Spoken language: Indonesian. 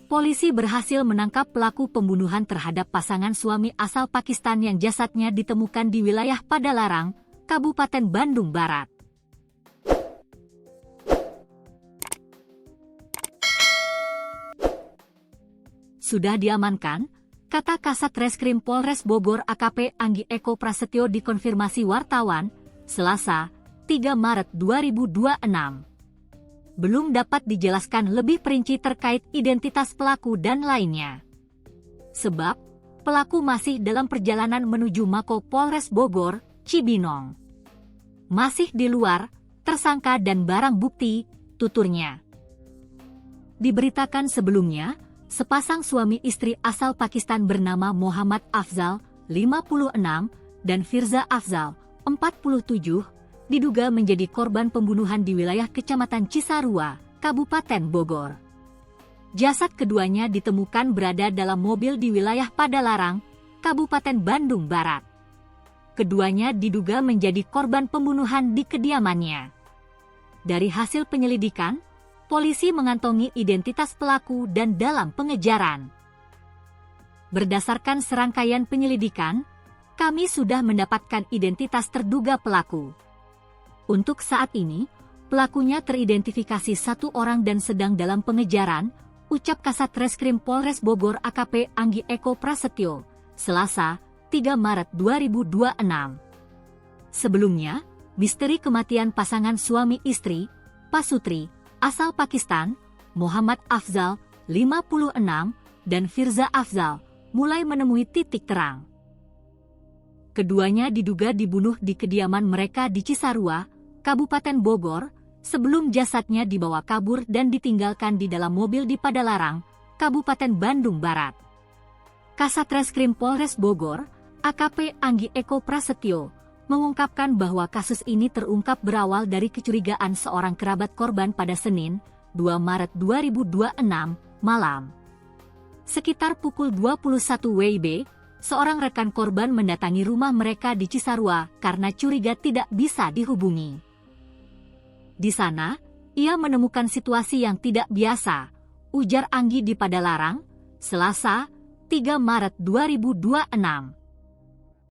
polisi berhasil menangkap pelaku pembunuhan terhadap pasangan suami asal Pakistan yang jasadnya ditemukan di wilayah Padalarang, Kabupaten Bandung Barat. Sudah diamankan, kata Kasat Reskrim Polres Bogor AKP Anggi Eko Prasetyo dikonfirmasi wartawan, Selasa, 3 Maret 2026. Belum dapat dijelaskan lebih perinci terkait identitas pelaku dan lainnya. Sebab, pelaku masih dalam perjalanan menuju Mako Polres Bogor, Cibinong. Masih di luar, tersangka dan barang bukti, tuturnya. Diberitakan sebelumnya, sepasang suami istri asal Pakistan bernama Muhammad Afzal, 56, dan Firza Afzal, 47, diduga menjadi korban pembunuhan di wilayah Kecamatan Cisarua, Kabupaten Bogor. Jasad keduanya ditemukan berada dalam mobil di wilayah Padalarang, Kabupaten Bandung Barat. Keduanya diduga menjadi korban pembunuhan di kediamannya. Dari hasil penyelidikan, polisi mengantongi identitas pelaku dan dalam pengejaran. Berdasarkan serangkaian penyelidikan, kami sudah mendapatkan identitas terduga pelaku. Untuk saat ini, pelakunya teridentifikasi 1 orang dan sedang dalam pengejaran, ucap Kasat Reskrim Polres Bogor AKP Anggi Eko Prasetyo, Selasa, 3 Maret 2026. Sebelumnya, misteri kematian pasangan suami istri, Pasutri, asal Pakistan, Muhammad Afzal, 56, dan Firza Afzal, mulai menemui titik terang. Keduanya diduga dibunuh di kediaman mereka di Cisarua, Kabupaten Bogor, sebelum jasadnya dibawa kabur dan ditinggalkan di dalam mobil di Padalarang, Kabupaten Bandung Barat. Kasat Reskrim Polres Bogor, AKP Anggi Eko Prasetyo, mengungkapkan bahwa kasus ini terungkap berawal dari kecurigaan seorang kerabat korban pada Senin, 2 Maret 2026, malam. Sekitar pukul 21 WIB, seorang rekan korban mendatangi rumah mereka di Cisarua karena curiga tidak bisa dihubungi. Di sana, ia menemukan situasi yang tidak biasa, ujar Anggi di Padalarang, Selasa, 3 Maret 2026.